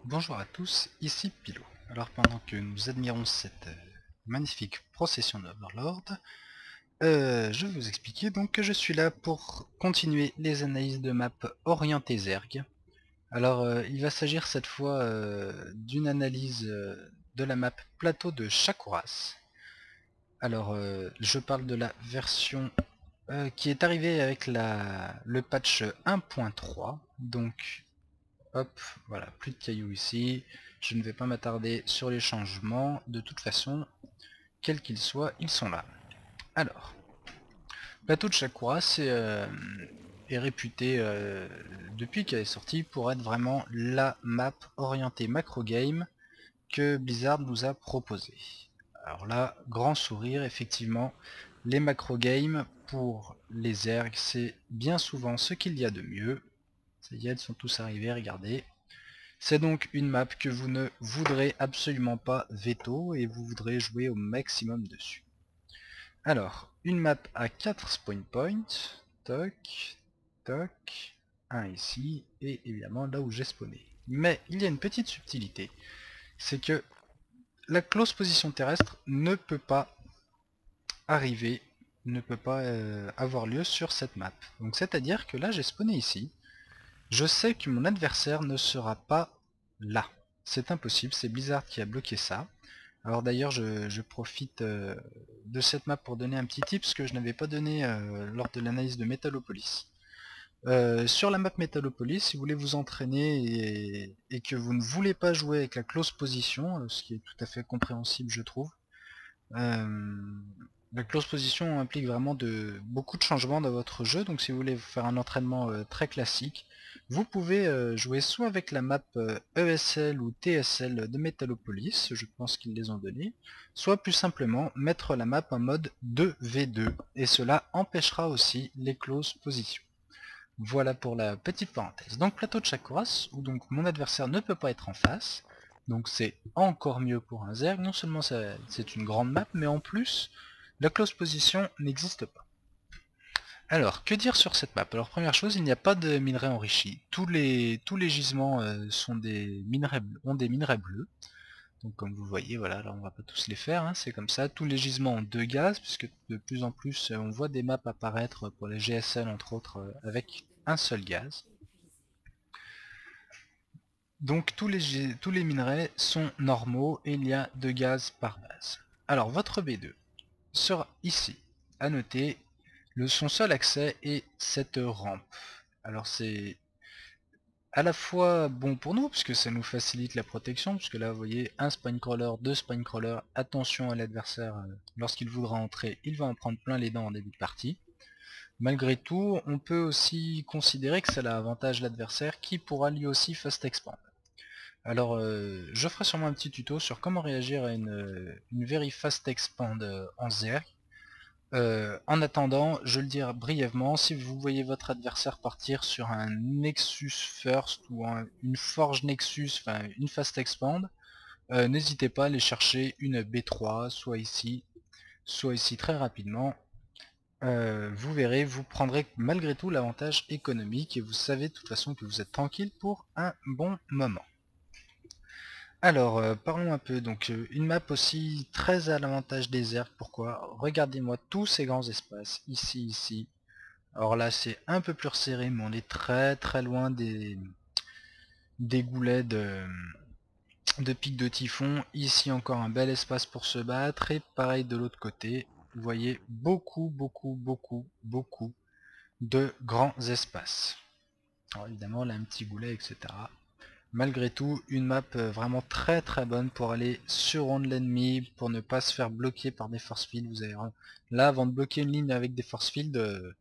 Bonjour à tous, ici Pilot. Alors pendant que nous admirons cette magnifique procession d'Overlord, je vais vous expliquer donc que je suis là pour continuer les analyses de map orientées Zerg. Alors il va s'agir cette fois d'une analyse de la map plateau de Shakuras. Alors je parle de la version qui est arrivée avec le patch 1.3, donc hop, voilà, plus de cailloux ici. Je ne vais pas m'attarder sur les changements. De toute façon, quels qu'ils soient, ils sont là. Alors, Plateau de Shakura est réputé, depuis qu'elle est sortie, pour être vraiment la map orientée macro game que Blizzard nous a proposé. Alors là, grand sourire, effectivement, les macro games pour les Zerg, c'est bien souvent ce qu'il y a de mieux. Ça y est, ils sont tous arrivés, regardez. C'est donc une map que vous ne voudrez absolument pas veto et vous voudrez jouer au maximum dessus. Alors, une map à 4 spawn points, toc, toc, un ici, et évidemment là où j'ai spawné. Mais il y a une petite subtilité, c'est que la close position terrestre ne peut pas arriver, ne peut pas avoir lieu sur cette map. Donc c'est-à-dire que là j'ai spawné ici, je sais que mon adversaire ne sera pas là. C'est impossible, c'est Blizzard qui a bloqué ça. Alors d'ailleurs je profite de cette map pour donner un petit tips que je n'avais pas donné lors de l'analyse de Metalopolis. Sur la map Metalopolis, si vous voulez vous entraîner et que vous ne voulez pas jouer avec la close position, ce qui est tout à fait compréhensible je trouve, la close position implique vraiment beaucoup de changements dans votre jeu, donc si vous voulez faire un entraînement très classique, vous pouvez jouer soit avec la map ESL ou TSL de Metalopolis, je pense qu'ils les ont donné, soit plus simplement mettre la map en mode 2v2, et cela empêchera aussi les close positions. Voilà pour la petite parenthèse. Donc plateau de Shakuras, où donc mon adversaire ne peut pas être en face, donc c'est encore mieux pour un Zerg, non seulement c'est une grande map, mais en plus, la close position n'existe pas. Alors, que dire sur cette map? Alors première chose, il n'y a pas de minerais enrichis. Tous les gisements ont des minerais bleus. Donc comme vous voyez, voilà, là on va pas tous les faire, hein, c'est comme ça. Tous les gisements ont 2 gaz, puisque de plus en plus on voit des maps apparaître pour les GSL entre autres avec un seul gaz. Donc tous les minerais sont normaux et il y a 2 gaz par base. Alors votre B2 sera ici. À noter, son seul accès est cette rampe. Alors c'est à la fois bon pour nous, puisque ça nous facilite la protection, puisque là vous voyez un spinecrawler, deux spinecrawlers, attention à l'adversaire, lorsqu'il voudra entrer, il va en prendre plein les dents en début de partie. Malgré tout, on peut aussi considérer que ça avantage l'adversaire qui pourra lui aussi fast expand. Alors je ferai sûrement un petit tuto sur comment réagir à une very fast expand en Zerg. En attendant, je le dirai brièvement, si vous voyez votre adversaire partir sur un Nexus First ou une Forge Nexus, enfin une Fast Expand, n'hésitez pas à aller chercher une B3, soit ici très rapidement. Vous verrez, vous prendrez malgré tout l'avantage économique et vous savez de toute façon que vous êtes tranquille pour un bon moment. Alors, parlons un peu, donc une map aussi très à l'avantage des Zerg, pourquoi? Regardez-moi tous ces grands espaces, ici, ici. Alors là c'est un peu plus resserré, mais on est très très loin des goulets de pics de typhon. Ici encore un bel espace pour se battre, et pareil de l'autre côté, vous voyez beaucoup de grands espaces. Alors évidemment là un petit goulet, etc. Malgré tout, une map vraiment très très bonne pour aller surround l'ennemi, pour ne pas se faire bloquer par des force fields. Vous avez là, avant de bloquer une ligne avec des force fields,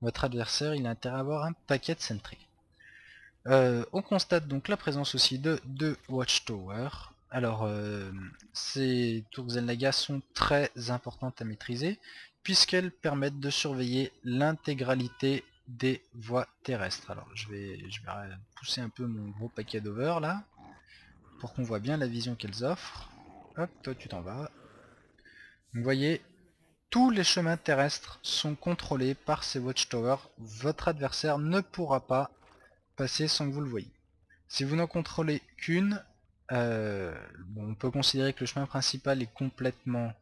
votre adversaire il a intérêt à avoir un paquet de sentry. On constate donc la présence aussi de deux watchtowers. Alors ces tours Xenlaga sont très importantes à maîtriser puisqu'elles permettent de surveiller l'intégralité des voies terrestres. Alors je vais pousser un peu mon gros paquet d'over là pour qu'on voit bien la vision qu'elles offrent. Hop, toi tu t'en vas. Vous voyez, tous les chemins terrestres sont contrôlés par ces watchtowers. Votre adversaire ne pourra pas passer sans que vous le voyez. Si vous n'en contrôlez qu'une, Bon, on peut considérer que le chemin principal est complètement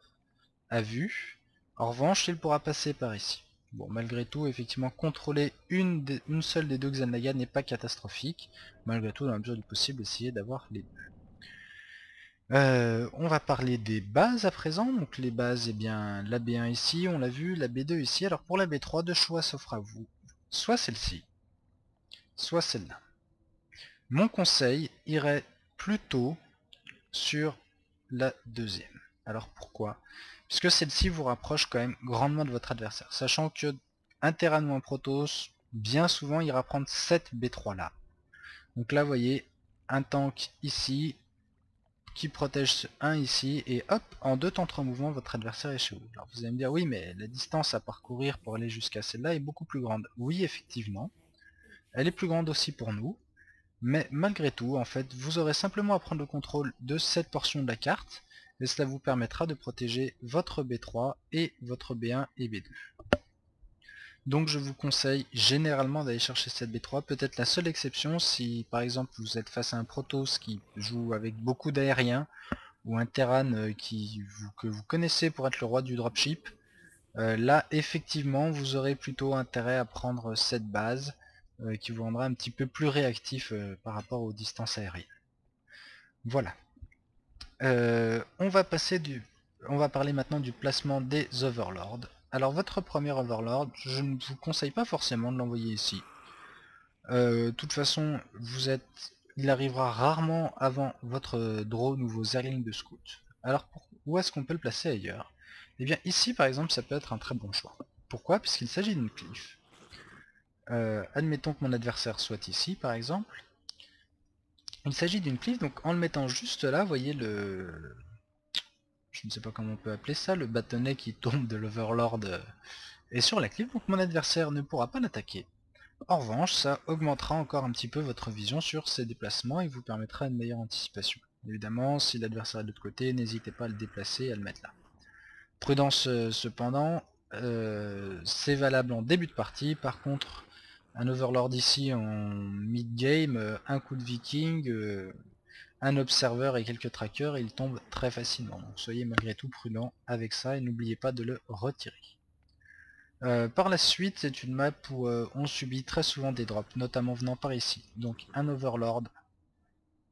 à vue. En revanche, il pourra passer par ici. Bon, malgré tout, effectivement, contrôler une seule des deux Xel'Naga n'est pas catastrophique. Malgré tout, dans la mesure du possible, essayer d'avoir les deux. On va parler des bases à présent. Donc les bases, eh bien, la B1 ici, on l'a vu, la B2 ici. Alors pour la B3, deux choix s'offrent à vous. Soit celle-ci, soit celle-là. Mon conseil irait plutôt sur la deuxième. Alors pourquoi? Puisque celle-ci vous rapproche quand même grandement de votre adversaire. Sachant que un Terran ou un Protoss, bien souvent, ira prendre cette B3 là. Donc là, vous voyez, un tank ici, qui protège un ici, et hop, en deux temps 3 mouvements, votre adversaire est chez vous. Alors vous allez me dire, oui, mais la distance à parcourir pour aller jusqu'à celle-là est beaucoup plus grande. Oui, effectivement, elle est plus grande aussi pour nous, mais malgré tout, en fait, vous aurez simplement à prendre le contrôle de cette portion de la carte, et cela vous permettra de protéger votre B3 et votre B1 et B2. Donc je vous conseille généralement d'aller chercher cette B3, peut-être la seule exception si par exemple vous êtes face à un Protoss qui joue avec beaucoup d'aériens, ou un Terran que vous connaissez pour être le roi du dropship, là effectivement vous aurez plutôt intérêt à prendre cette base qui vous rendra un petit peu plus réactif par rapport aux distances aériennes. Voilà. On va parler maintenant du placement des Overlords. Alors votre premier Overlord, je ne vous conseille pas forcément de l'envoyer ici. De toute façon, il arrivera rarement avant votre drone ou vos airlings de scout. Alors où est-ce qu'on peut le placer ailleurs? Eh bien ici par exemple ça peut être un très bon choix. Pourquoi? Puisqu'il s'agit d'une cliff. Admettons que mon adversaire soit ici par exemple. Il s'agit d'une cliff, donc en le mettant juste là, vous voyez le... Je ne sais pas comment on peut appeler ça, le bâtonnet qui tombe de l'Overlord est sur la cliff, donc mon adversaire ne pourra pas l'attaquer. En revanche, ça augmentera encore un petit peu votre vision sur ses déplacements et vous permettra une meilleure anticipation. Évidemment, si l'adversaire est de l'autre côté, n'hésitez pas à le déplacer et à le mettre là. Prudence cependant, c'est valable en début de partie. Par contre, un Overlord ici en mid-game, un coup de Viking, un Observer et quelques trackers, il tombe très facilement. Donc soyez malgré tout prudent avec ça et n'oubliez pas de le retirer. Par la suite, c'est une map où on subit très souvent des drops, notamment venant par ici. Donc un Overlord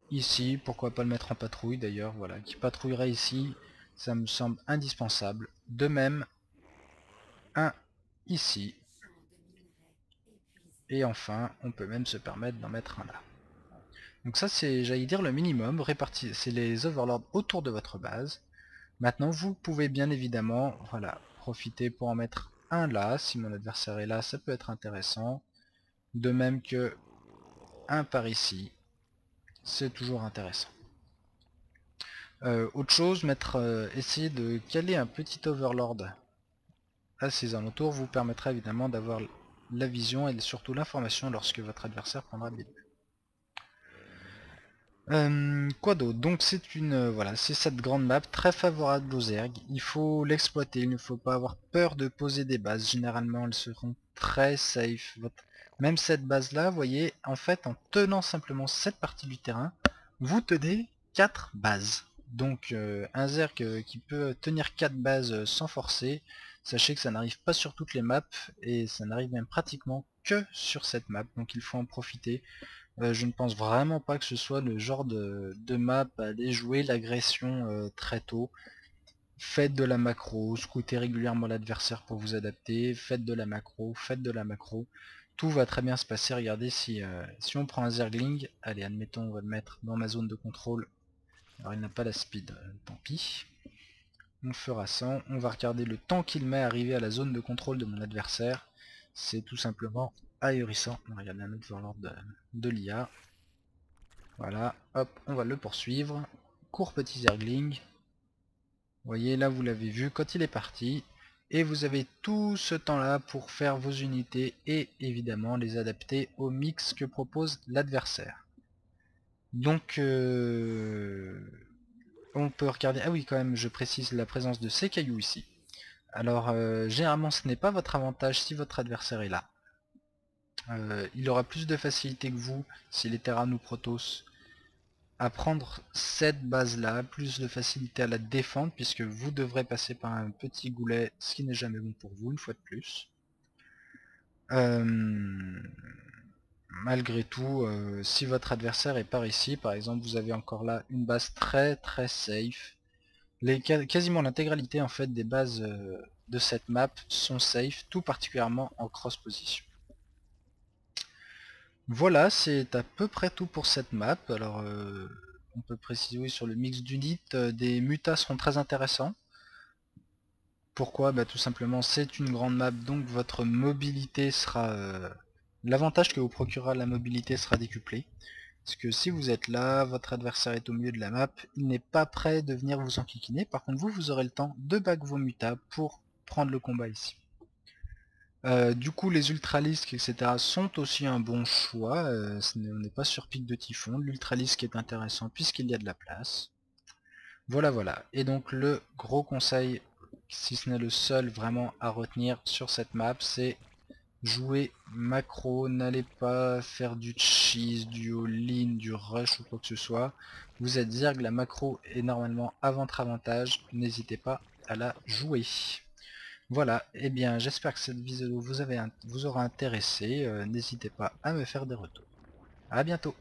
ici, pourquoi pas le mettre en patrouille d'ailleurs, voilà, qui patrouillerait ici, ça me semble indispensable. De même, un ici. Et enfin, on peut même se permettre d'en mettre un là. Donc ça c'est, j'allais dire, le minimum, c'est les Overlords autour de votre base. Maintenant, vous pouvez bien évidemment, voilà, profiter pour en mettre un là, si mon adversaire est là, ça peut être intéressant. De même que un par ici, c'est toujours intéressant. Autre chose, essayer de caler un petit Overlord à ses alentours vous permettra évidemment d'avoir la vision et surtout l'information lorsque votre adversaire prendra B2. Quoi d'autre? Donc c'est voilà, c'est cette grande map très favorable aux ergs. Il faut l'exploiter, il ne faut pas avoir peur de poser des bases. Généralement elles seront très safe. Même cette base là, vous voyez, en fait en tenant simplement cette partie du terrain, vous tenez 4 bases. Donc un zerg qui peut tenir 4 bases sans forcer, sachez que ça n'arrive pas sur toutes les maps et ça n'arrive même pratiquement que sur cette map. Donc il faut en profiter. Je ne pense vraiment pas que ce soit le genre de map à aller jouer l'agression très tôt. Faites de la macro, scoutez régulièrement l'adversaire pour vous adapter, faites de la macro, tout va très bien se passer. Regardez, si on prend un Zergling, allez admettons on va le mettre dans ma zone de contrôle, alors il n'a pas la speed, tant pis. On fera 100, on va regarder le temps qu'il met à arriver à la zone de contrôle de mon adversaire, c'est tout simplement ahurissant. On va regarder un autre Overlord de l'IA. Voilà, hop, on va le poursuivre. Court petit Zergling. Vous voyez, là vous l'avez vu quand il est parti. Et vous avez tout ce temps-là pour faire vos unités et évidemment les adapter au mix que propose l'adversaire. Donc, on peut regarder... Ah oui, quand même, je précise la présence de ces cailloux ici. Alors, généralement, ce n'est pas votre avantage si votre adversaire est là. Il aura plus de facilité que vous s'il est Terran ou Protoss à prendre cette base là, plus de facilité à la défendre, puisque vous devrez passer par un petit goulet, ce qui n'est jamais bon pour vous, une fois de plus. Malgré tout, si votre adversaire est par ici, par exemple, vous avez encore là une base très très safe. Quasiment l'intégralité en fait des bases de cette map sont safe, tout particulièrement en cross position. Voilà, c'est à peu près tout pour cette map. Alors, on peut préciser oui, sur le mix d'units, des mutas seront très intéressants. Pourquoi? Bah, tout simplement, c'est une grande map, donc votre mobilité sera... l'avantage que vous procurera la mobilité sera décuplé. Parce que si vous êtes là, votre adversaire est au milieu de la map, il n'est pas prêt de venir vous enquiquiner. Par contre, vous aurez le temps de back vos mutas pour prendre le combat ici. Du coup, les ultralisques, etc. sont aussi un bon choix. On n'est pas sur pic de typhon. L'ultralisque est intéressant puisqu'il y a de la place. Voilà, voilà. Et donc, le gros conseil, si ce n'est le seul vraiment à retenir sur cette map, c'est jouer macro. N'allez pas faire du cheese, du all-in, du rush ou quoi que ce soit. Vous êtes Zerg, la macro est normalement à votre avantage. N'hésitez pas à la jouer. Voilà, et bien j'espère que cette vidéo vous aura intéressé, n'hésitez pas à me faire des retours. A bientôt.